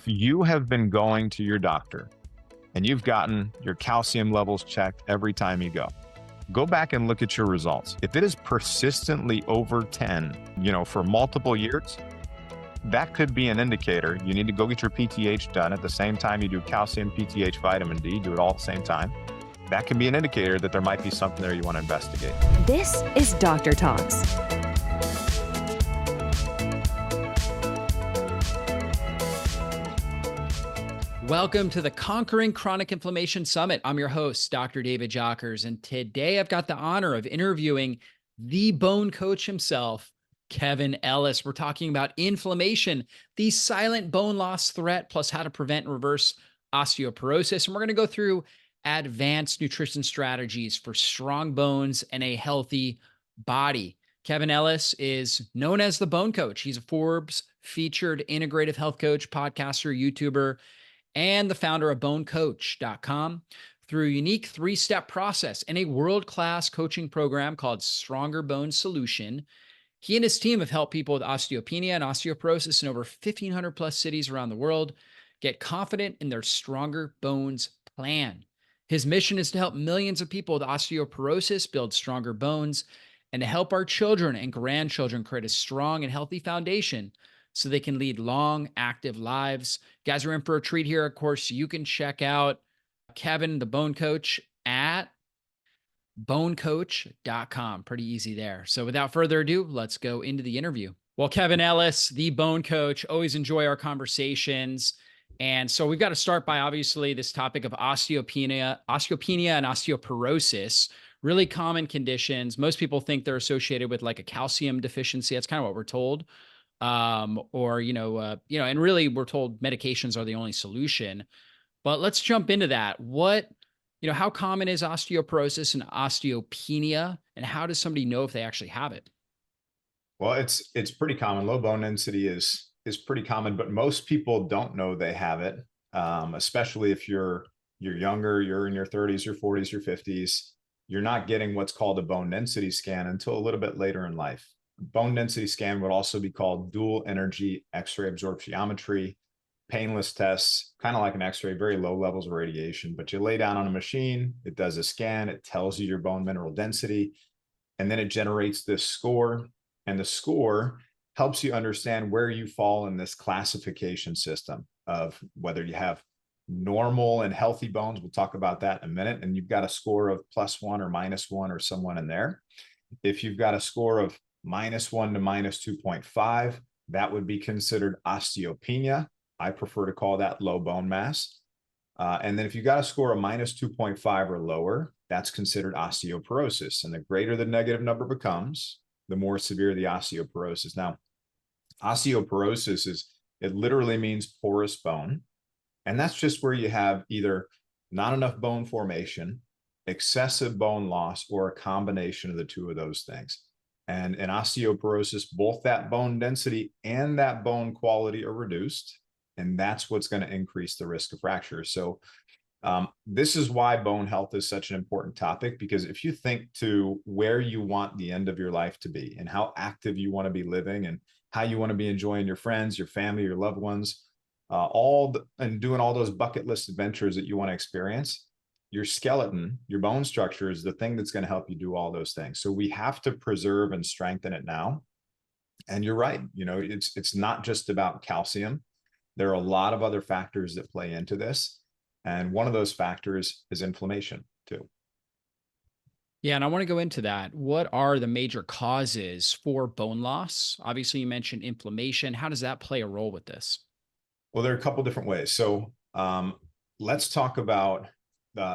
If you have been going to your doctor and you've gotten your calcium levels checked every time you go back and look at your results. If it is persistently over 10, for multiple years, that could be an indicator. You need to go get your PTH done at the same time you do calcium, PTH, vitamin D, do it all at the same time. That can be an indicator that there might be something there you want to investigate. This is Doctor Talks. Welcome to the Conquering Chronic Inflammation Summit. I'm your host, Dr. David Jockers, and today I've got the honor of interviewing the bone coach himself, Kevin Ellis. We're talking about inflammation, the silent bone loss threat, plus how to prevent and reverse osteoporosis. And we're going to go through advanced nutrition strategies for strong bones and a healthy body. Kevin Ellis is known as the Bone Coach. He's a Forbes featured integrative health coach, podcaster, YouTuber, and the founder of bonecoach.com. Through a unique 3-step process and a world-class coaching program called Stronger Bone Solution, he and his team have helped people with osteopenia and osteoporosis in over 1,500 plus cities around the world get confident in their Stronger Bones plan. His mission is to help millions of people with osteoporosis build stronger bones and to help our children and grandchildren create a strong and healthy foundation so they can lead long, active lives. You guys are in for a treat here. Of course, you can check out Kevin, the Bone Coach, at bonecoach.com. Pretty easy there. So without further ado, let's go into the interview. Well, Kevin Ellis, the Bone Coach, always enjoy our conversations. And so we've got to start by obviously this topic of osteopenia and osteoporosis, really common conditions. Most people think they're associated with like a calcium deficiency. That's kind of what we're told. And really we're told medications are the only solution, but let's jump into that. How common is osteoporosis and osteopenia, and how does somebody know if they actually have it? Well, it's pretty common. Low bone density is pretty common, but most people don't know they have it. Especially if you're younger, you're in your 30s, your 40s, your 50s, you're not getting what's called a bone density scan until a little bit later in life. Bone density scan would also be called dual energy X-ray absorptiometry, painless tests, kind of like an X-ray, very low levels of radiation, but you lay down on a machine, it does a scan, it tells you your bone mineral density, and then it generates this score, and the score helps you understand where you fall in this classification system of whether you have normal and healthy bones. We'll talk about that in a minute, and you've got a score of +1 or -1 or someone in there. If you've got a score of -1 to -2.5, that would be considered osteopenia. I prefer to call that low bone mass. And then if you got a score of -2.5 or lower, that's considered osteoporosis. And the greater the negative number becomes, the more severe the osteoporosis. Now, osteoporosis it literally means porous bone. And that's just where you have either not enough bone formation, excessive bone loss, or a combination of the two of those things. And in osteoporosis, both that bone density and that bone quality are reduced. And that's what's going to increase the risk of fracture. So this is why bone health is such an important topic, because if you think to where you want the end of your life to be and how active you want to be living and how you want to be enjoying your friends, your family, your loved ones, and doing all those bucket list adventures that you want to experience, your skeleton, your bone structure is the thing that's going to help you do all those things. So we have to preserve and strengthen it now. And you're right. It's not just about calcium. There are a lot of other factors that play into this. And one of those factors is inflammation too. Yeah. And I want to go into that. What are the major causes for bone loss? Obviously you mentioned inflammation. How does that play a role with this? Well, there are a couple different ways. So let's talk about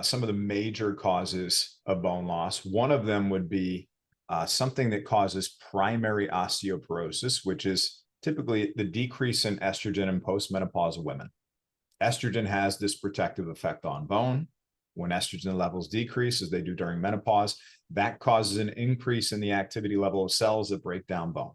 some of the major causes of bone loss. One of them would be something that causes primary osteoporosis, which is typically the decrease in estrogen in postmenopausal women. Estrogen has this protective effect on bone. When estrogen levels decrease, as they do during menopause, that causes an increase in the activity level of cells that break down bone.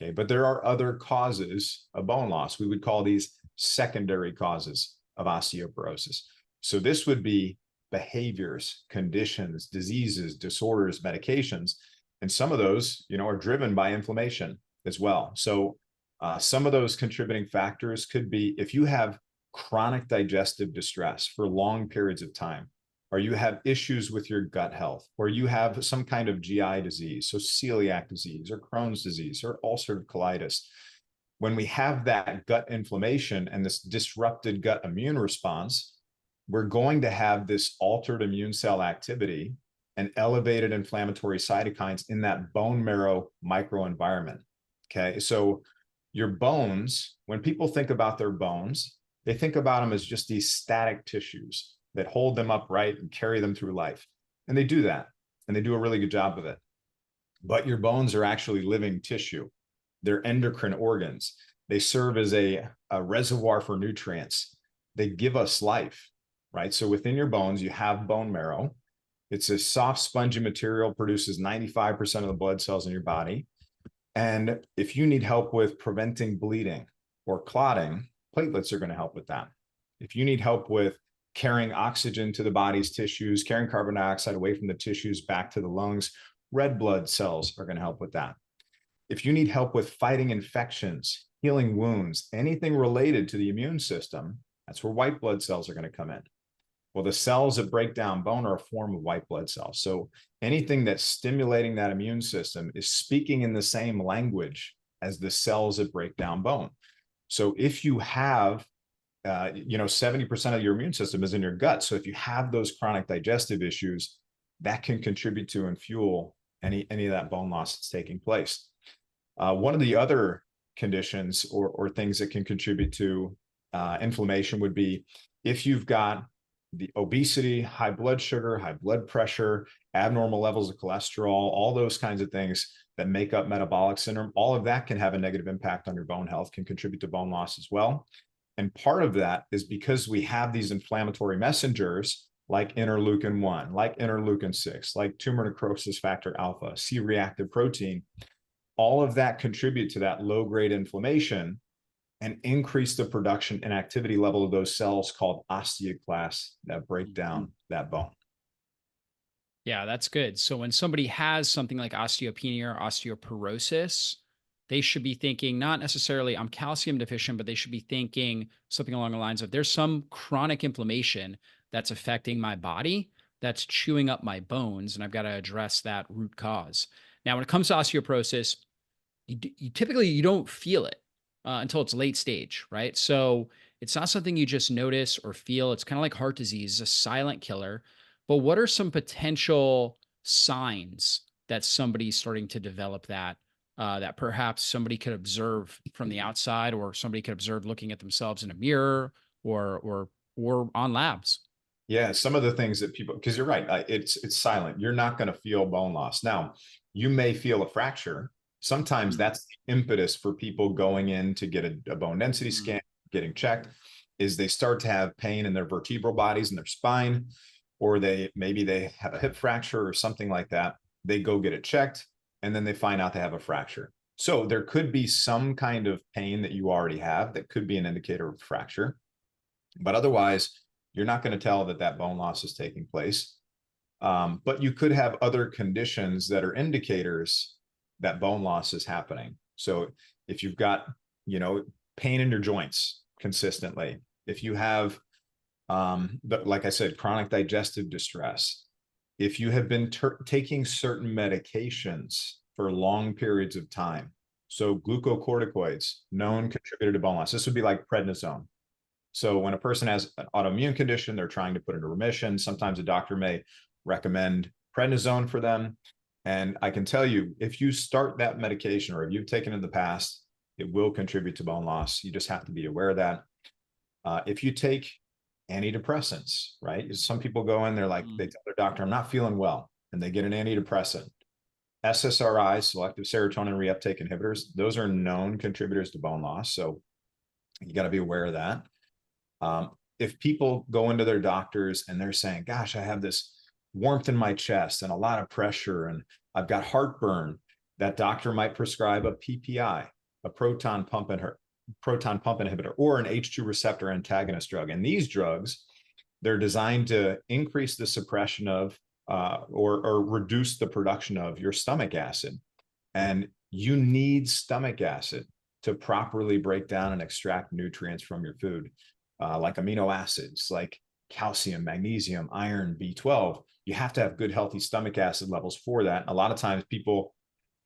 Okay, but there are other causes of bone loss. We would call these secondary causes of osteoporosis. So this would be behaviors, conditions, diseases, disorders, medications. And some of those, are driven by inflammation as well. So Some of those contributing factors could be if you have chronic digestive distress for long periods of time, or you have issues with your gut health, or you have some kind of GI disease, so celiac disease or Crohn's disease or ulcerative colitis. When we have that gut inflammation and this disrupted gut immune response, we're going to have this altered immune cell activity and elevated inflammatory cytokines in that bone marrow microenvironment. Okay, so your bones, when people think about their bones, they think about them as just these static tissues that hold them upright and carry them through life. And they do that, and they do a really good job of it. But your bones are actually living tissue. They're endocrine organs. They serve as a reservoir for nutrients. They give us life, right? So within your bones, you have bone marrow. It's a soft, spongy material, produces 95% of the blood cells in your body. And if you need help with preventing bleeding or clotting, platelets are going to help with that. If you need help with carrying oxygen to the body's tissues, carrying carbon dioxide away from the tissues back to the lungs, red blood cells are going to help with that. If you need help with fighting infections, healing wounds, anything related to the immune system, that's where white blood cells are going to come in. Well, the cells that break down bone are a form of white blood cells. So anything that's stimulating that immune system is speaking in the same language as the cells that break down bone. So if you have, 70% of your immune system is in your gut. So if you have those chronic digestive issues, that can contribute to and fuel any of that bone loss that's taking place. One of the other conditions or things that can contribute to inflammation would be if you've got the obesity, high blood sugar, high blood pressure, abnormal levels of cholesterol, all those kinds of things that make up metabolic syndrome, all of that can have a negative impact on your bone health, can contribute to bone loss as well. And part of that is because we have these inflammatory messengers like interleukin 1, like interleukin 6, like tumor necrosis factor alpha, C-reactive protein, all of that contribute to that low-grade inflammation and increase the production and activity level of those cells called osteoclasts that break down that bone. Yeah, that's good. So when somebody has something like osteopenia or osteoporosis, they should be thinking not necessarily I'm calcium deficient, but they should be thinking something along the lines of there's some chronic inflammation that's affecting my body, that's chewing up my bones, and I've got to address that root cause. Now, when it comes to osteoporosis, you typically you don't feel it until it's late stage, right? So it's not something you just notice or feel. It's kind of like heart disease, it's a silent killer. But what are some potential signs that somebody's starting to develop that perhaps somebody could observe from the outside, or somebody could observe looking at themselves in a mirror or on labs? Yeah, some of the things that people, because you're right, it's silent. You're not going to feel bone loss. Now, you may feel a fracture. Sometimes Mm, that's the impetus for people going in to get a bone density mm, scan, getting checked, is they start to have pain in their vertebral bodies and their spine, or maybe they have a hip fracture or something like that. They go get it checked, and then they find out they have a fracture. So there could be some kind of pain that you already have that could be an indicator of fracture. But otherwise, you're not going to tell that bone loss is taking place. But you could have other conditions that are indicators that bone loss is happening. So if you've got, pain in your joints consistently, if you have, like I said, chronic digestive distress, if you have been taking certain medications for long periods of time, so glucocorticoids, known contributor to bone loss, this would be like prednisone. So when a person has an autoimmune condition, they're trying to put into remission. Sometimes a doctor may recommend prednisone for them. And I can tell you, if you start that medication or if you've taken it in the past, it will contribute to bone loss. You just have to be aware of that. If you take antidepressants, right? Some people go in, they're like, mm. they tell their doctor, I'm not feeling well, and they get an antidepressant. SSRIs, selective serotonin reuptake inhibitors, those are known contributors to bone loss. So you got to be aware of that. If people go into their doctors and they're saying, gosh, I have this warmth in my chest and a lot of pressure and I've got heartburn, that doctor might prescribe a PPI, a proton pump inhibitor, or an H2 receptor antagonist drug. And these drugs, they're designed to increase the suppression of or reduce the production of your stomach acid. And you need stomach acid to properly break down and extract nutrients from your food, like amino acids, like calcium, magnesium, iron, B12. You have to have good, healthy stomach acid levels for that. A lot of times people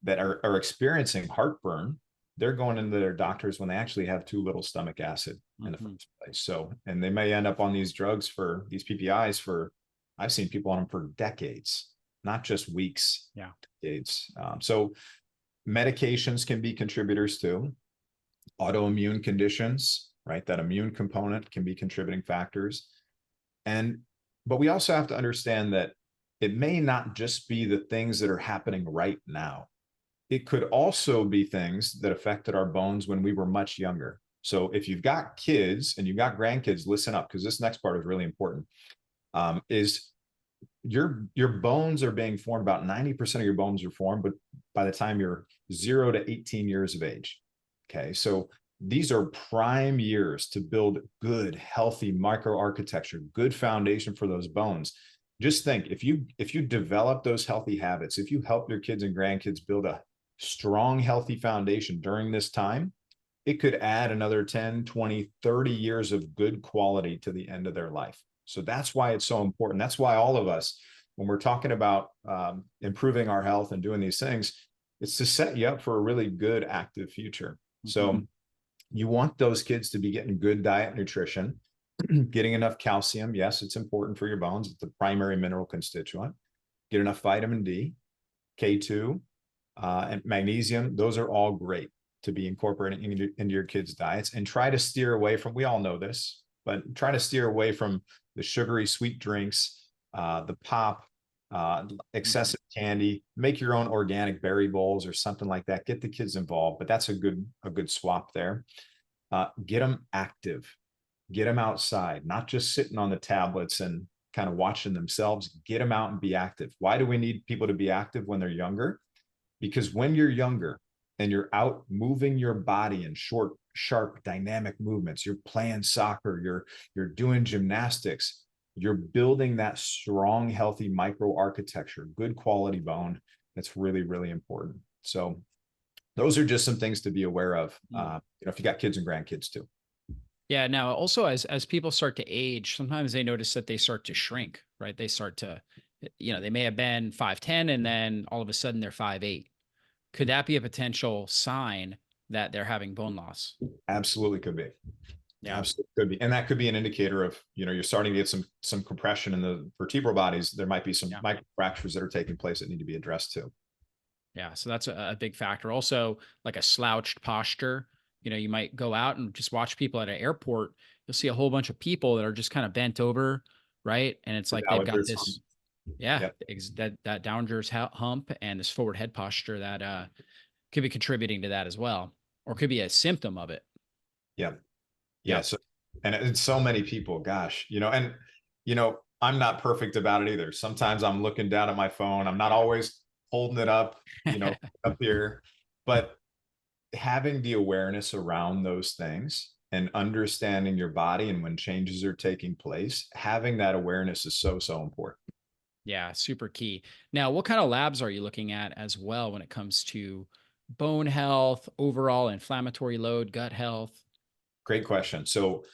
that are experiencing heartburn, they're going into their doctors when they actually have too little stomach acid in the first place. So, and they may end up on these drugs for these PPIs for, I've seen people on them for decades, not just weeks, decades. So medications can be contributors too. Autoimmune conditions, right? That immune component can be contributing factors. But we also have to understand that it may not just be the things that are happening right now. It could also be things that affected our bones when we were much younger. So if you've got kids and you've got grandkids, listen up, because this next part is really important. Is your bones are being formed, about 90% of your bones are formed, but by the time you're 0 to 18 years of age. Okay, so these are prime years to build good, healthy microarchitecture, good foundation for those bones. Just think, if you develop those healthy habits, if you help your kids and grandkids build a strong, healthy foundation during this time, it could add another 10, 20, 30 years of good quality to the end of their life. So that's why it's so important. That's why all of us, when we're talking about improving our health and doing these things, it's to set you up for a really good, active future. So you want those kids to be getting good diet nutrition, getting enough calcium. Yes, it's important for your bones. It's the primary mineral constituent. Get enough vitamin D, K2, and magnesium. Those are all great to be incorporating into your kids' diets, and try to steer away from, we all know this, but try to steer away from the sugary sweet drinks, the pop, excessive candy. Make your own organic berry bowls or something like that. Get the kids involved, but that's a good swap there. Get them active, get them outside, not just sitting on the tablets and kind of watching themselves. Get them out and be active. Why do we need people to be active when they're younger? Because when you're younger and you're out moving your body in short, sharp, dynamic movements, you're playing soccer, you're doing gymnastics, you're building that strong, healthy microarchitecture, good quality bone. That's really, really important. So those are just some things to be aware of, if you got kids and grandkids too. Yeah. Now, also, as people start to age, sometimes they notice that they start to shrink, right? They start to, they may have been 5'10", and then all of a sudden they're 5'8". Could that be a potential sign that they're having bone loss? Absolutely could be. Yeah. Absolutely could be. And that could be an indicator of, you're starting to get some compression in the vertebral bodies. There might be some microfractures that are taking place that need to be addressed too. Yeah. So that's a big factor. Also, like a slouched posture. You might go out and just watch people at an airport. You'll see a whole bunch of people that are just kind of bent over, right? And it's like they've got this, that downwards hump and this forward head posture that could be contributing to that as well, or could be a symptom of it. Yeah. So, and it's so many people, gosh, and I'm not perfect about it either. Sometimes I'm looking down at my phone. I'm not always holding it up, up here, but having the awareness around those things and understanding your body and when changes are taking place, having that awareness is so, so important. Yeah, super key. Now, what kind of labs are you looking at as well when it comes to bone health, overall inflammatory load, gut health? Great question. So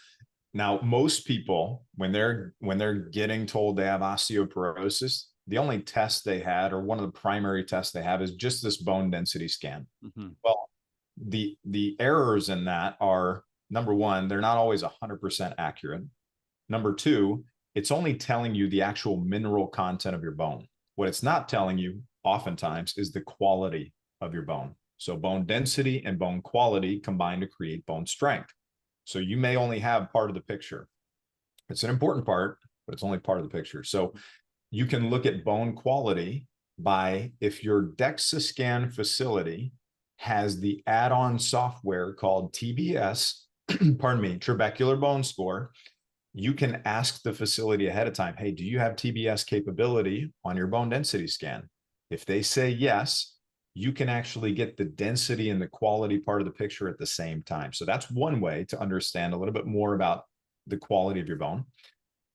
now most people, when they're getting told they have osteoporosis, the only test they had, or one of the primary tests they have, is just this bone density scan. Well, the errors in that are, number one, they're not always 100% accurate. Number two, it's only telling you the actual mineral content of your bone. What it's not telling you oftentimes is the quality of your bone. So bone density and bone quality combine to create bone strength. So you may only have part of the picture. It's an important part, but it's only part of the picture. So you can look at bone quality by, if your DEXA scan facility has the add-on software called TBS, trabecular bone score, you can ask the facility ahead of time, hey, do you have TBS capability on your bone density scan? If they say yes, you can actually get the density and the quality part of the picture at the same time. So that's one way to understand a little bit more about the quality of your bone.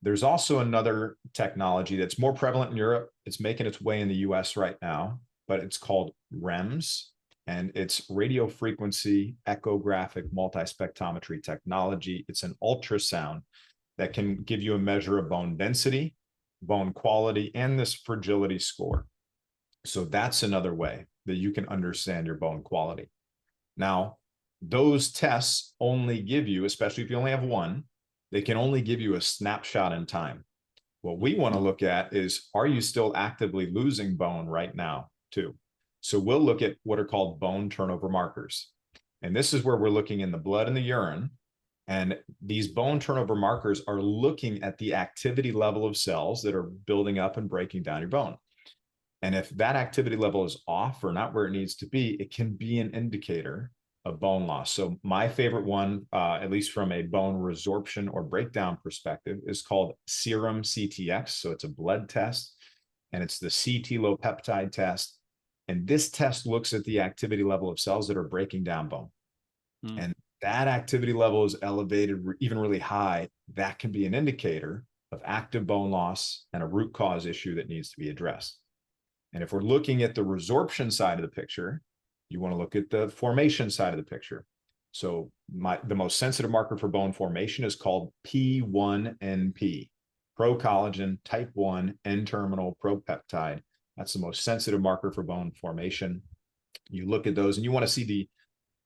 There's also another technology that's more prevalent in Europe. It's making its way in the US right now, but it's called REMS, and it's radio frequency echographic multispectrometry technology. It's an ultrasound that can give you a measure of bone density, bone quality, and this fragility score. So that's another way that you can understand your bone quality. Now, those tests only give you, especially if you only have one, they can only give you a snapshot in time. What we want to look at is, are you still actively losing bone right now too? So we'll look at what are called bone turnover markers. And this is where we're looking in the blood and the urine. And these bone turnover markers are looking at the activity level of cells that are building up and breaking down your bone. And if that activity level is off or not where it needs to be, it can be an indicator of bone loss. So my favorite one, at least from a bone resorption or breakdown perspective, is called serum CTX. So it's a blood test, and it's the CT low peptide test. And this test looks at the activity level of cells that are breaking down bone. And that activity level is elevated, even really high. That can be an indicator of active bone loss and a root cause issue that needs to be addressed. And if we're looking at the resorption side of the picture, you want to look at the formation side of the picture. So the most sensitive marker for bone formation is called P1NP, procollagen type 1 N-terminal propeptide. That's the most sensitive marker for bone formation. You look at those and you want to see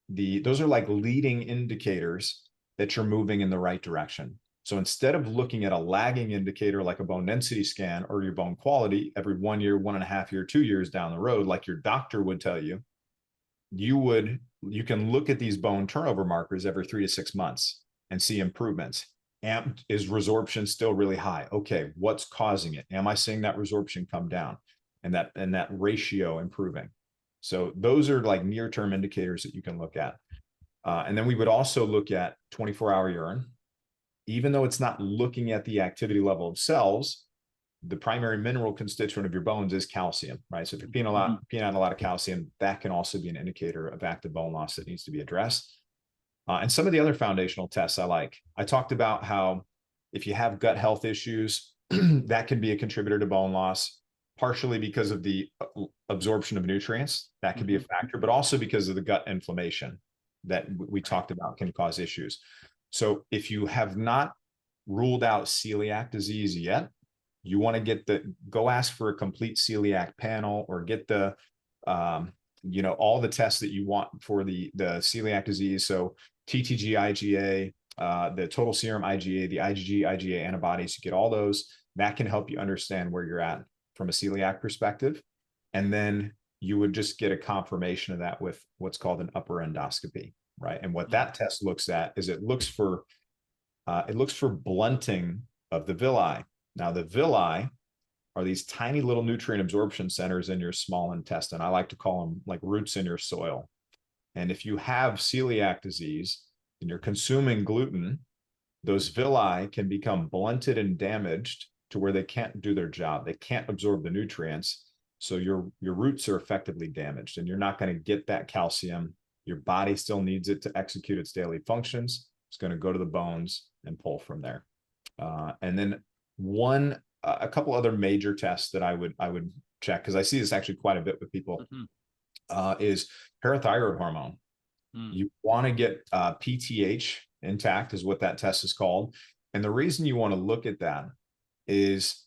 those are like leading indicators that you're moving in the right direction. So instead of looking at a lagging indicator like a bone density scan or your bone quality every 1 year, 1.5 year, 2 years down the road, like your doctor would tell you, you can look at these bone turnover markers every 3 to 6 months and see improvements. Is resorption still really high? Okay, what's causing it? Am I seeing that resorption come down and that ratio improving? So those are like near-term indicators that you can look at. And then we would also look at 24-hour urine. Even though it's not looking at the activity level of cells, the primary mineral constituent of your bones is calcium, right? So if you're peeing out a lot of calcium, that can also be an indicator of active bone loss that needs to be addressed. And some of the other foundational tests I talked about how if you have gut health issues, that can be a contributor to bone loss, partially because of the absorption of nutrients. That could be a factor, but also because of the gut inflammation that we talked about can cause issues. So if you have not ruled out celiac disease yet, you want to go ask for a complete celiac panel or get all the tests that you want for the celiac disease. So TTG IgA, the total serum IgA, the IgG IgA antibodies, you get all those. That can help you understand where you're at from a celiac perspective. And then you would just get a confirmation of that with what's called an upper endoscopy, right? And what that test looks at is it looks for blunting of the villi. Now, the villi are these tiny little nutrient absorption centers in your small intestine. I like to call them like roots in your soil. And if you have celiac disease and you're consuming gluten, those villi can become blunted and damaged to where they can't do their job. They can't absorb the nutrients. So your roots are effectively damaged and you're not going to get that calcium. Your body still needs it to execute its daily functions. It's going to go to the bones and pull from there. And then a couple other major tests that I would check, because I see this actually quite a bit with people, is parathyroid hormone. You want to get PTH intact is what that test is called. And the reason you want to look at that is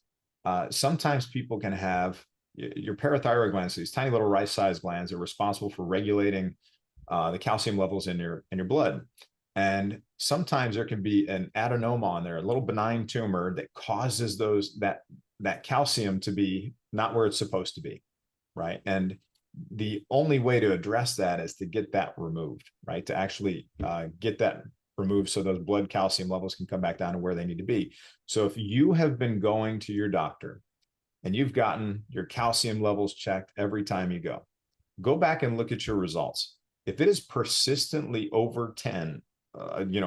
sometimes people can have your parathyroid glands, these tiny little rice-sized glands are responsible for regulating the calcium levels in your blood. And sometimes there can be an adenoma on there, a little benign tumor that causes that calcium to be not where it's supposed to be, right? And the only way to address that is to get that removed, right? To actually get that removed so those blood calcium levels can come back down to where they need to be. So if you have been going to your doctor and you've gotten your calcium levels checked every time you go back and look at your results. If it is persistently over 10,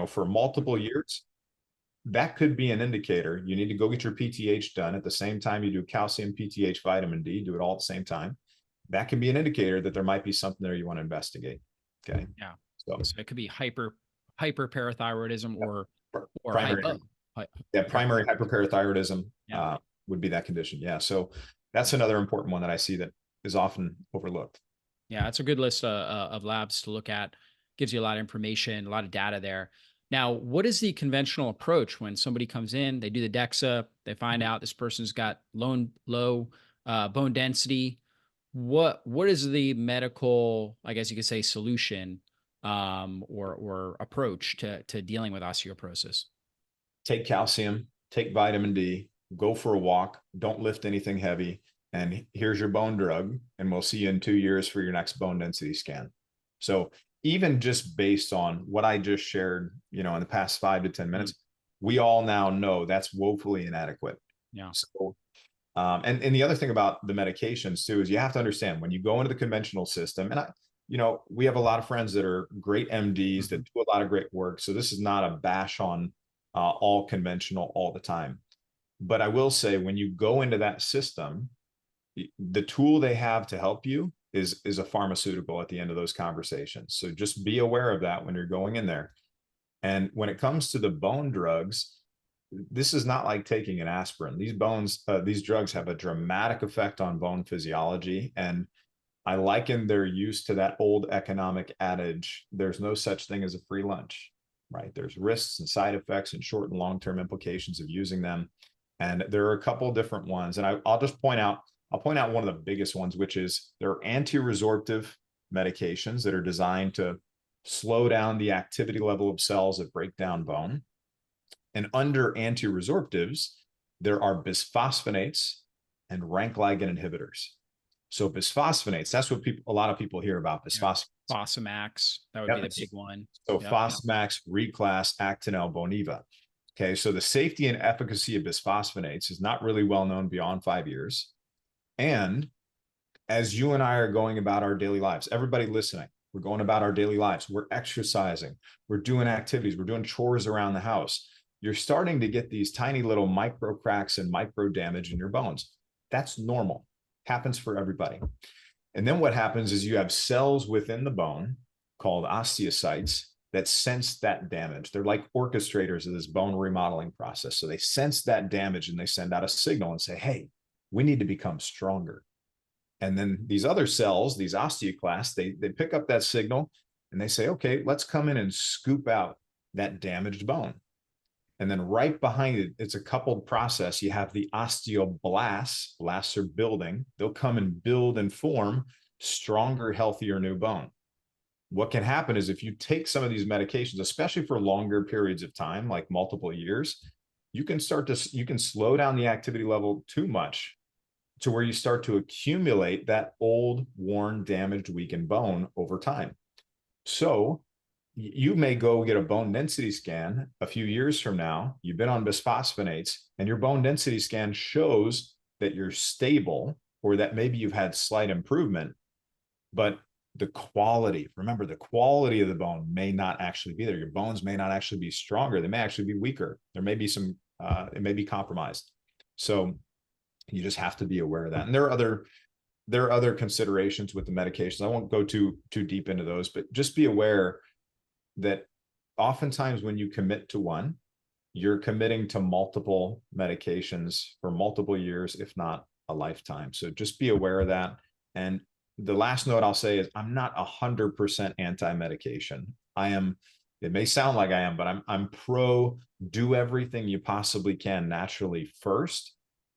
for multiple years, that could be an indicator. You need to go get your PTH done at the same time you do calcium, PTH, vitamin D, do it all at the same time. That can be an indicator that there might be something there you want to investigate. Okay. Yeah. So it could be hyperparathyroidism or primary hyperparathyroidism would be that condition. Yeah. So that's another important one that I see that is often overlooked. Yeah, it's a good list of labs to look at. Gives you a lot of information, a lot of data there. Now, what is the conventional approach when somebody comes in, they do the DEXA, they find out this person's got low bone density? What is the medical, I guess you could say, solution or approach to dealing with osteoporosis? Take calcium, take vitamin D, go for a walk, don't lift anything heavy, and here's your bone drug, and we'll see you in 2 years for your next bone density scan. So even just based on what I just shared, in the past 5 to 10 minutes, we all now know that's woefully inadequate. Yeah. So, and the other thing about the medications too is you have to understand when you go into the conventional system, and we have a lot of friends that are great MDs that do a lot of great work. So this is not a bash on all conventional all the time. But I will say when you go into that system, the tool they have to help you is a pharmaceutical at the end of those conversations. So just be aware of that when you're going in there. And when it comes to the bone drugs, this is not like taking an aspirin. These drugs have a dramatic effect on bone physiology. And I liken their use to that old economic adage, there's no such thing as a free lunch, right? There's risks and side effects and short and long-term implications of using them. And there are a couple of different ones. And I'll point out one of the biggest ones, which is there are anti-resorptive medications that are designed to slow down the activity level of cells that break down bone. And under anti-resorptives, there are bisphosphonates and rank ligand inhibitors. So bisphosphonates, that's what a lot of people hear about, bisphosphonates. Fosamax, that would be the big one. So Fosamax, Reclass, Actonel, Boniva. Okay, so the safety and efficacy of bisphosphonates is not really well known beyond 5 years. And as you and I are going about our daily lives, everybody listening, we're going about our daily lives, we're exercising, we're doing activities, we're doing chores around the house. You're starting to get these tiny little micro cracks and micro damage in your bones. That's normal, happens for everybody. And then what happens is you have cells within the bone called osteocytes that sense that damage. They're like orchestrators of this bone remodeling process. So they sense that damage and they send out a signal and say, hey, we need to become stronger. And then these other cells, these osteoclasts, they pick up that signal and they say, okay, let's come in and scoop out that damaged bone. And then right behind it, it's a coupled process. You have the osteoblasts, blasts are building. They'll come and build and form stronger, healthier new bone. What can happen is if you take some of these medications, especially for longer periods of time, like multiple years, you can slow down the activity level too much to where you start to accumulate that old, worn, damaged, weakened bone over time. So you may go get a bone density scan a few years from now. You've been on bisphosphonates and your bone density scan shows that you're stable or that maybe you've had slight improvement, but the quality of the bone may not actually be there. Your bones may not actually be stronger. They may actually be weaker. There may be it may be compromised. So you just have to be aware of that. And there are other considerations with the medications. I won't go too deep into those, but just be aware that oftentimes when you commit to one, you're committing to multiple medications for multiple years, if not a lifetime. So just be aware of that. And the last note I'll say is I'm not 100% anti-medication. It may sound like I am, but I'm pro do everything you possibly can naturally first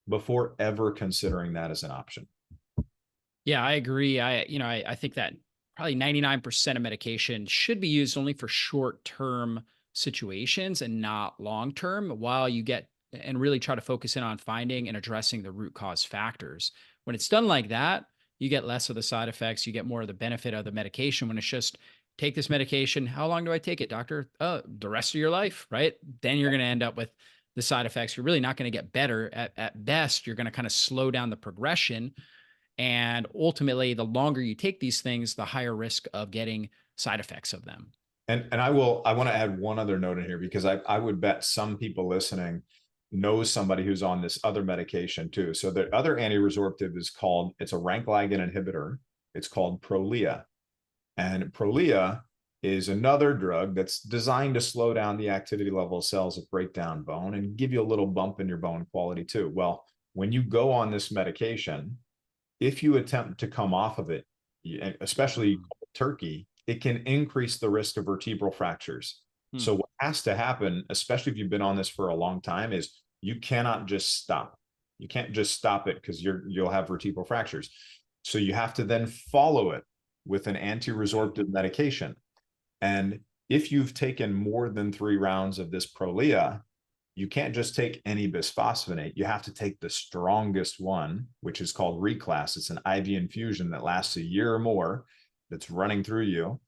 before ever considering that as an option. Yeah, I agree. I think that probably 99% of medication should be used only for short-term situations and not long-term, while you get and really try to focus in on finding and addressing the root cause factors. When it's done like that, you get less of the side effects, you get more of the benefit of the medication. When it's just take this medication, how long do I take it, doctor? Oh, the rest of your life, right? Then you're going to end up with the side effects. You're really not going to get better. At best, you're going to kind of slow down the progression. And ultimately, the longer you take these things, the higher risk of getting side effects of them. And I want to add one other note in here, because I would bet some people listening knows somebody who's on this other medication too. So the other anti-resorptive it's a rank ligand inhibitor. It's called Prolia. And Prolia is another drug that's designed to slow down the activity level of cells that break down bone and give you a little bump in your bone quality too. Well, when you go on this medication, if you attempt to come off of it, and especially cold turkey, it can increase the risk of vertebral fractures. Hmm. So what has to happen, especially if you've been on this for a long time, is you cannot just stop. You can't just stop it because you'll have vertebral fractures. So you have to then follow it with an anti-resorptive medication. And if you've taken more than 3 rounds of this Prolia, you can't just take any bisphosphonate. You have to take the strongest one, which is called Reclass. It's an IV infusion that lasts a year or more, that's running through you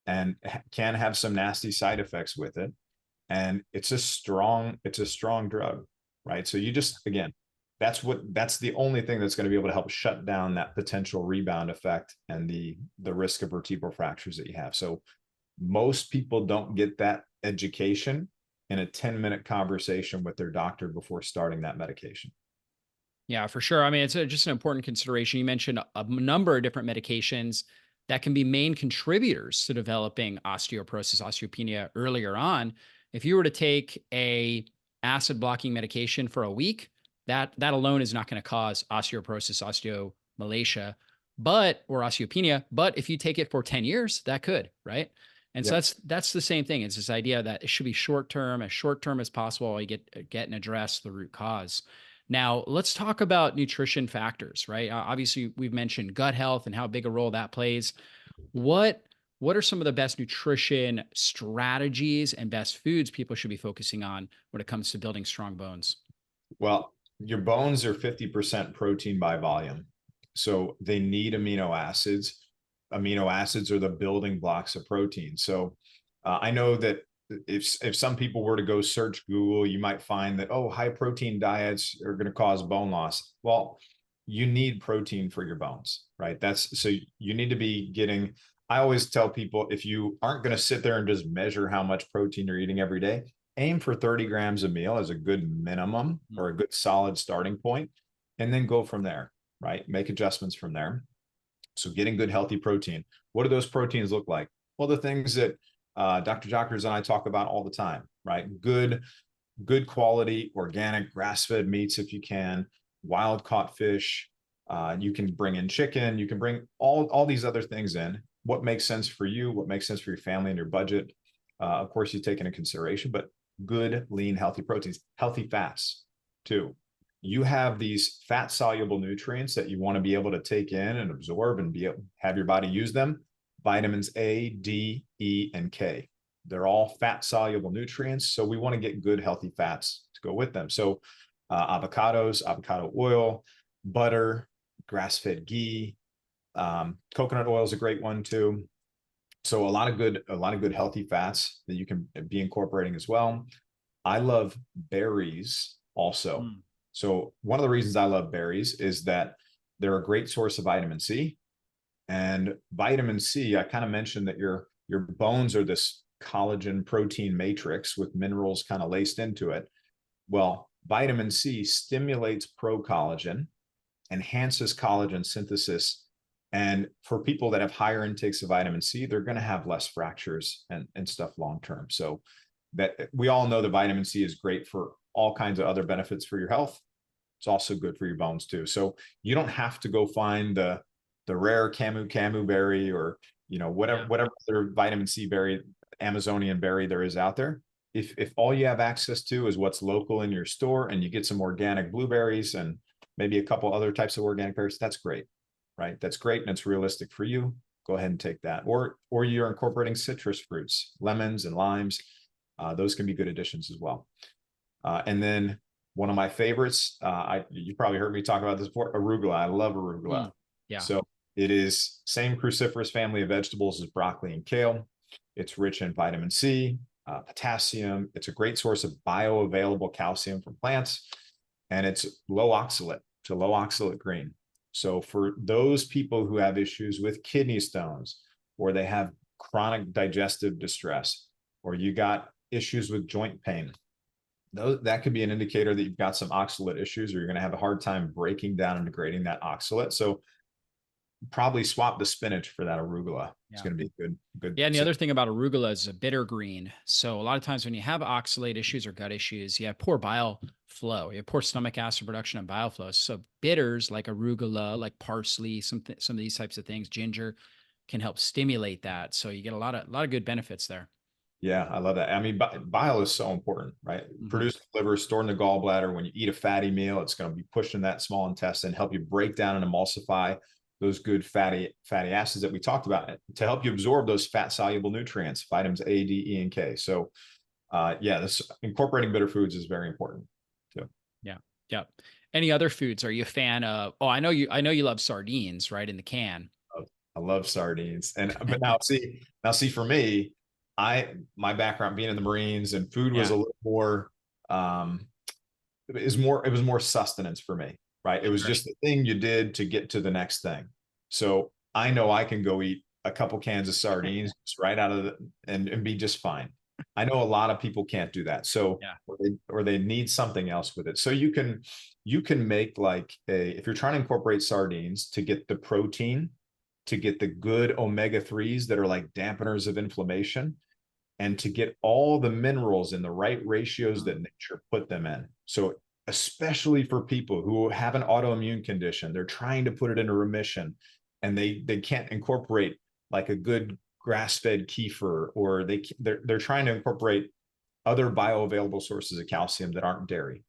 and can have some nasty side effects with it. And it's a strong drug, right? So you just, again, that's the only thing that's going to be able to help shut down that potential rebound effect and the risk of vertebral fractures that you have. So most people don't get that education in a 10-minute conversation with their doctor before starting that medication. Yeah, for sure. I mean, it's just an important consideration. You mentioned a number of different medications that can be main contributors to developing osteoporosis, osteopenia earlier on. If you were to take a acid blocking medication for a week, that alone is not going to cause osteoporosis, osteomalacia, or osteopenia. But if you take it for 10 years, that could, right? And so Yep. that's the same thing. It's this idea that it should be short term, as short term as possible, while you get and address the root cause. Now, let's talk about nutrition factors, right? Obviously, we've mentioned gut health and how big a role that plays. What what are some of the best nutrition strategies and best foods people should be focusing on when it comes to building strong bones? Well, your bones are 50% protein by volume. So they need amino acids. Amino acids are the building blocks of protein. So I know that if some people were to go search Google, you might find that, oh, high protein diets are going to cause bone loss. Well, you need protein for your bones, right? So you need to be getting, I always tell people, if you aren't going to sit there and just measure how much protein you're eating every day, aim for 30 grams a meal as a good minimum or a good solid starting point, and then go from there, right? Make adjustments from there. So getting good, healthy protein. What do those proteins look like? Well, the things that Dr. Jockers and I talk about all the time, right? Good quality, organic, grass-fed meats if you can, wild caught fish. You can bring in chicken. You can bring all these other things in. What makes sense for you? What makes sense for your family and your budget? Of course, you take into consideration, but good, lean, healthy proteins, healthy fats too. You have these fat soluble nutrients that you want to be able to take in and absorb and have your body use them. Vitamins A, D, E, and K. They're all fat soluble nutrients. So we want to get good, healthy fats to go with them. So avocados, avocado oil, butter, grass-fed ghee, coconut oil is a great one too. So a lot of good healthy fats that you can be incorporating as well. I love berries also. So one of the reasons I love berries is that they're a great source of vitamin C. And vitamin C, I kind of mentioned that your bones are this collagen protein matrix with minerals kind of laced into it. Well, vitamin C stimulates pro-collagen, enhances collagen synthesis. And for people that have higher intakes of vitamin C, they're going to have less fractures and stuff long term. So that we all know that vitamin C is great for all kinds of other benefits for your health. It's also good for your bones too. So you don't have to go find the rare camu berry or whatever other vitamin C berry, Amazonian berry there is out there. If all you have access to is what's local in your store and you get some organic blueberries and maybe a couple other types of organic berries, that's great, right? That's great and it's realistic for you. Go ahead and take that. Or you're incorporating citrus fruits, lemons and limes. Those can be good additions as well. And then one of my favorites, you probably heard me talk about this before, arugula. I love arugula. Yeah. So it is same cruciferous family of vegetables as broccoli and kale. It's rich in vitamin C, potassium. It's a great source of bioavailable calcium from plants, and it's low oxalate. It's a low oxalate green. So for those people who have issues with kidney stones, or they have chronic digestive distress, or you got issues with joint pain, that could be an indicator that you've got some oxalate issues, or you're going to have a hard time breaking down and degrading that oxalate. So probably swap the spinach for that arugula. It's going to be good. Yeah. And the other thing about arugula is a bitter green. So a lot of times when you have oxalate issues or gut issues, you have poor bile flow. You have poor stomach acid production and bile flow. So bitters like arugula, like parsley, some of these types of things, ginger can help stimulate that. So you get a lot of good benefits there. Yeah, I love that. I mean, bile is so important, right? Mhm. Produced in the liver, stored in the gallbladder. When you eat a fatty meal, it's going to be pushed in that small intestine, help you break down and emulsify those good fatty acids that we talked about to help you absorb those fat soluble nutrients, vitamins A, D, E, and K. So, yeah, this incorporating bitter foods is very important too. Yeah. Yeah. Any other foods? Are you a fan of? Oh, I know you love sardines, right? In the can. I love sardines. And but now see for me, my background being in the Marines and food was Yeah. a little more um it was more sustenance for me, right? It was Sure. just the thing you did to get to the next thing. So I know I can go eat a couple cans of sardines just right out of the and be just fine. I know a lot of people can't do that. So Yeah. or they need something else with it. So you can make like if you're trying to incorporate sardines to get the protein, to get the good omega-3s that are like dampeners of inflammation, and to get all the minerals in the right ratios that nature put them in. So especially for people who have an autoimmune condition, they're trying to put it into remission and they can't incorporate like a good grass-fed kefir, or they're trying to incorporate other bioavailable sources of calcium that aren't dairy.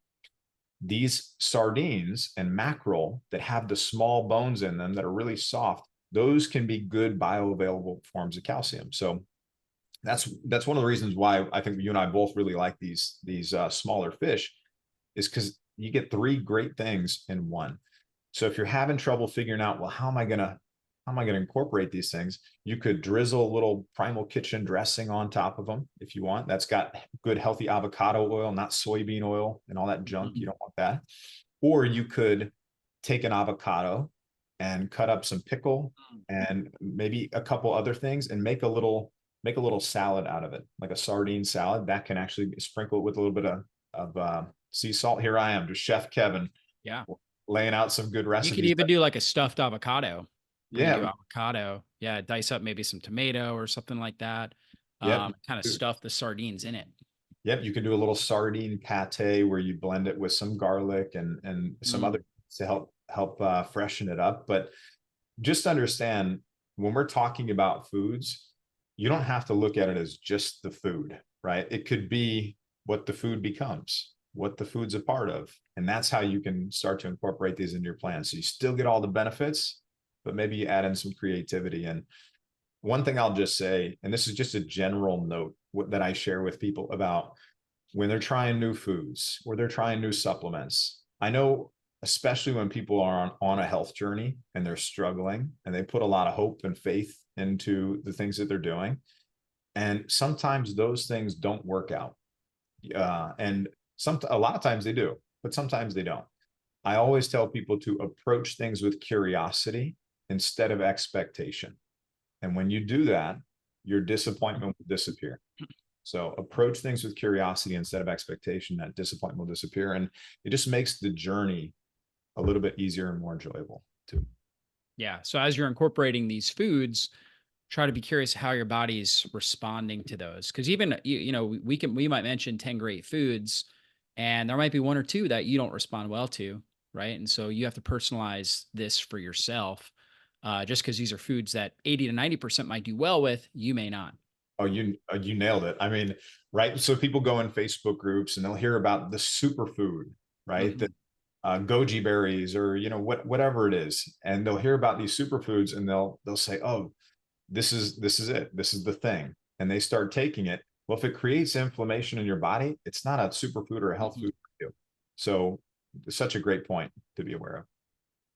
These sardines and mackerel that have the small bones in them that are really soft, those can be good bioavailable forms of calcium. So that's one of the reasons why I think you and I both really like these smaller fish, is because you get three great things in one. So if you're having trouble figuring out, well, how am I gonna incorporate these things? You could drizzle a little Primal Kitchen dressing on top of them if you want. That's got good healthy avocado oil, not soybean oil and all that junk. You don't want that. Or you could take an avocado and cut up some pickle and maybe a couple other things and make a little salad out of it, like a sardine salad that can actually sprinkle it with a little bit of sea salt. Here I am, just Chef Kevin, Yeah. laying out some good You could recipes. even do like a stuffed avocado. When you do Yeah, avocado, yeah, dice up maybe some tomato or something like that. yep, Kind of stuff the sardines in it. yep. You can do a little sardine pate where you blend it with some garlic and some other Mm, to help freshen it up. But just understand, when we're talking about foods, you don't have to look at it as just the food, right? It could be what the food becomes, what the food's a part of. And that's how you can start to incorporate these into your plan. So you still get all the benefits, but maybe you add in some creativity. And one thing I'll just say, and this is just a general note that I share with people about when they're trying new foods or they're trying new supplements. I know, especially when people are on a health journey and they're struggling and they put a lot of hope and faith into the things that they're doing. And sometimes those things don't work out. And a lot of times they do, but sometimes they don't. I always tell people to approach things with curiosity instead of expectation. And when you do that, your disappointment will disappear. So approach things with curiosity instead of expectation. That disappointment will disappear. And it just makes the journey a little bit easier and more enjoyable too. yeah. So as you're incorporating these foods, try to be curious how your body's responding to those. Because even we might mention 10 great foods, and there might be one or two that you don't respond well to, right? And so you have to personalize this for yourself. Just because these are foods that 80 to 90% might do well with, you may not. Oh, you nailed it. I mean, right. So people go in Facebook groups and they'll hear about the superfood, right? Mhm. That goji berries or whatever it is, and they'll hear about these superfoods and they'll say, "Oh, this is it. This is the thing," and they start taking it. Well, if it creates inflammation in your body, it's not a superfood or a health Mhm. food for you. So, it's such a great point to be aware of.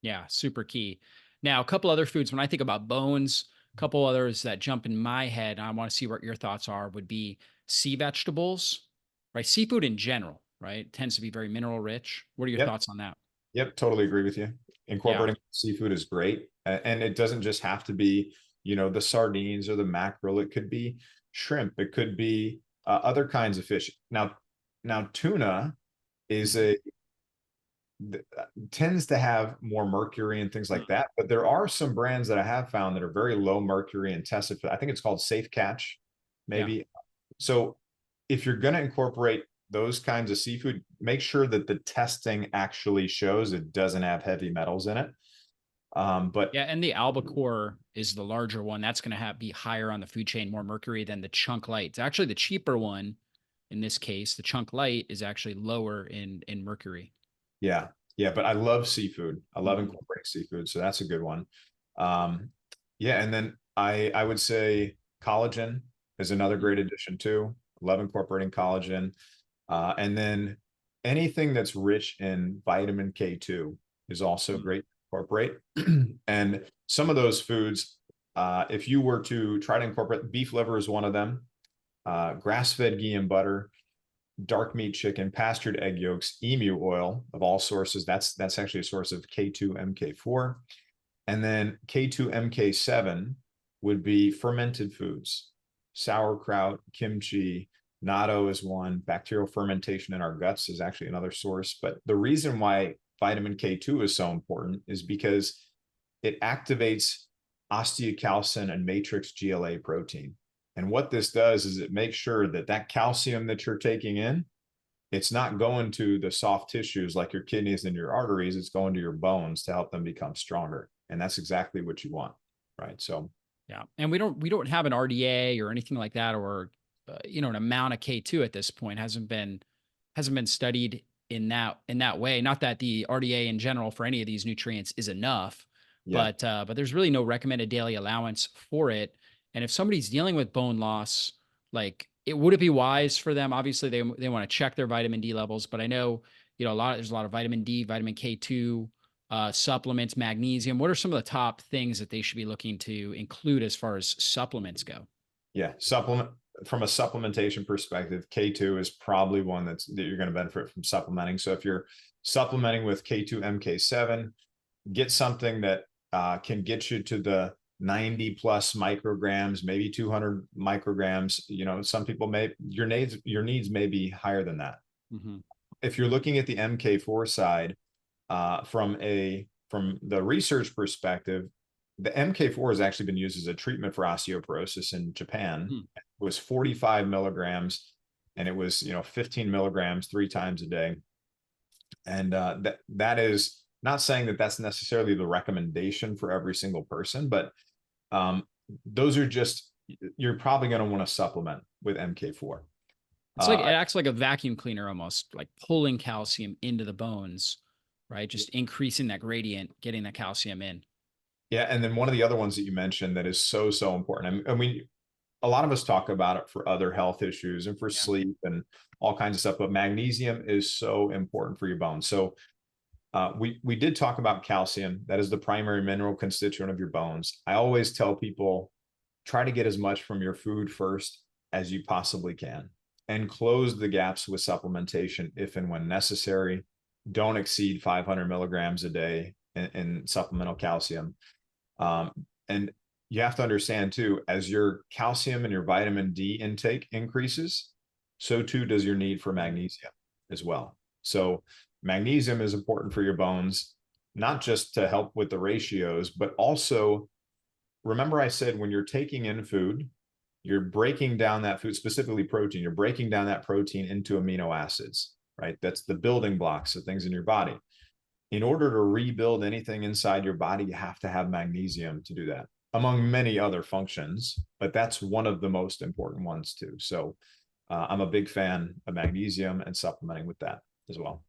Yeah, super key. Now, a couple other foods, when I think about bones, a couple others that jump in my head, and I want to see what your thoughts are, would be sea vegetables, right? Seafood in general, right? Tends to be very mineral rich. What are your Yep. thoughts on that? Yep, totally agree with you. Yeah. Incorporating seafood is great. And it doesn't just have to be, the sardines or the mackerel. It could be shrimp. It could be other kinds of fish. Now tuna is Mhm. tends to have more mercury and things like Mm. that. But there are some brands that I have found that are very low mercury and tested. I think it's called Safe Catch, Yeah. maybe. So if you're going to incorporate those kinds of seafood, make sure that the testing actually shows it doesn't have heavy metals in it. But Yeah, and the albacore is the larger one. That's going to be higher on the food chain, more mercury than the chunk light. It's actually the cheaper one in this case. The chunk light is actually lower in mercury. yeah, yeah, but I love seafood. I love Mhm. incorporating seafood, so that's a good one. Um, yeah, and then I would say collagen is another great addition too. Love incorporating collagen. And then anything that's rich in vitamin K2 is also Mhm. great to incorporate. And some of those foods, if you were to try to incorporate, beef liver is one of them, grass-fed ghee and butter, dark meat chicken, pastured egg yolks, emu oil of all sources. That's actually a source of K2 MK4. And then K2 MK7 would be fermented foods, sauerkraut, kimchi, natto is one. Bacterial fermentation in our guts is actually another source. But the reason why vitamin K2 is so important is because it activates osteocalcin and matrix GLA protein. And what this does is it makes sure that that calcium that you're taking in, it's not going to the soft tissues like your kidneys and your arteries. It's going to your bones to help them become stronger. And that's exactly what you want. Right. So, Yeah, and we don't have an RDA or anything like that, or an amount of K2 at this point hasn't been studied in that way. Not that the RDA in general for any of these nutrients is enough, yeah. but there's really no recommended daily allowance for it. And if somebody's dealing with bone loss, like would it be wise for them? Obviously, they want to check their vitamin D levels, but I know there's a lot of vitamin D, vitamin K2 supplements, magnesium. What are some of the top things that they should be looking to include as far as supplements go? Yeah. Supplement from a supplementation perspective, K2 is probably one that you're going to benefit from supplementing. So if you're supplementing with K2 MK7, get something that can get you to the 90 plus micrograms, maybe 200 micrograms. Some people your needs may be higher than that. Mhm. If you're looking at the MK4 side, from the research perspective, the MK4 has actually been used as a treatment for osteoporosis in Japan. Hmm. It was 45 milligrams, and it was 15 milligrams 3 times a day. And that is not saying that that's necessarily the recommendation for every single person, but um, those are just, you're probably going to want to supplement with MK4. It's like it acts like a vacuum cleaner almost, like pulling calcium into the bones, right? Just increasing that gradient, getting that calcium in. Yeah, and then one of the other ones that you mentioned that is so so important. I mean, a lot of us talk about it for other health issues and for Yeah. sleep and all kinds of stuff, but magnesium is so important for your bones. So we did talk about calcium. That is the primary mineral constituent of your bones. I always tell people, try to get as much from your food first as you possibly can, and close the gaps with supplementation if and when necessary. Don't exceed 500 milligrams a day in supplemental calcium. And you have to understand too, as your calcium and your vitamin D intake increases, so too does your need for magnesium as well. So magnesium is important for your bones, not just to help with the ratios, but also remember I said when you're taking in food, you're breaking down that food, specifically protein, you're breaking down that protein into amino acids, right? That's the building blocks of things in your body. In order to rebuild anything inside your body, you have to have magnesium to do that, among many other functions, but that's one of the most important ones too. So I'm a big fan of magnesium and supplementing with that as well.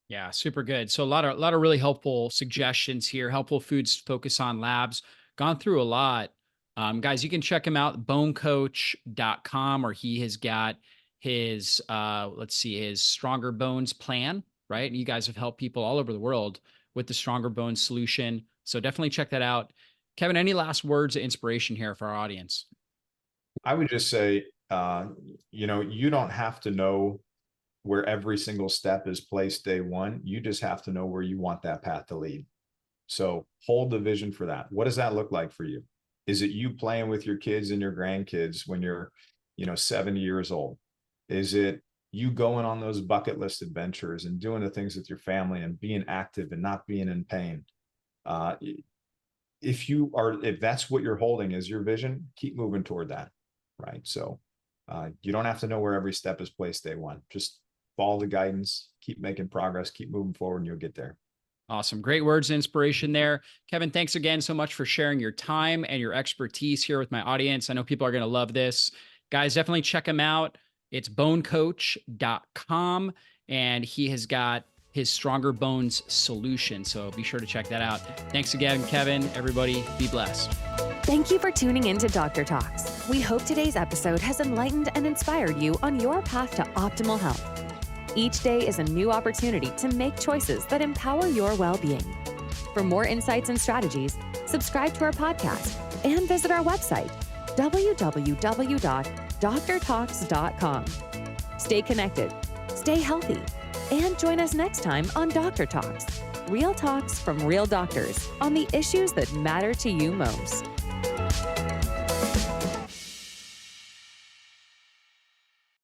Yeah, super good. So a lot of really helpful suggestions here. Helpful foods focus on labs. Gone through a lot. Guys, you can check him out, bonecoach.com, or he has got his let's see, his Stronger Bones plan, right? And you guys have helped people all over the world with the Stronger Bones solution. So definitely check that out. Kevin, any last words of inspiration here for our audience? I would just say, you don't have to know where every single step is placed day one. You just have to know where you want that path to lead. So hold the vision for that. What does that look like for you? Is it you playing with your kids and your grandkids when you're, 70 years old? Is it you going on those bucket list adventures and doing the things with your family and being active and not being in pain? Uh, if that's what you're holding as your vision, keep moving toward that. Right. So you don't have to know where every step is placed day one. Just follow the guidance, keep making progress, keep moving forward, and you'll get there. Awesome. Great words of inspiration there. Kevin, thanks again so much for sharing your time and your expertise here with my audience. I know people are going to love this. Guys, definitely check him out. It's bonecoach.com, and he has got his Stronger Bones solution. So be sure to check that out. Thanks again, Kevin. Everybody, be blessed. Thank you for tuning in to Dr. Talks. We hope today's episode has enlightened and inspired you on your path to optimal health. Each day is a new opportunity to make choices that empower your well-being. For more insights and strategies, subscribe to our podcast and visit our website, www.drtalks.com. Stay connected, stay healthy, and join us next time on Dr. Talks, real talks from real doctors on the issues that matter to you most.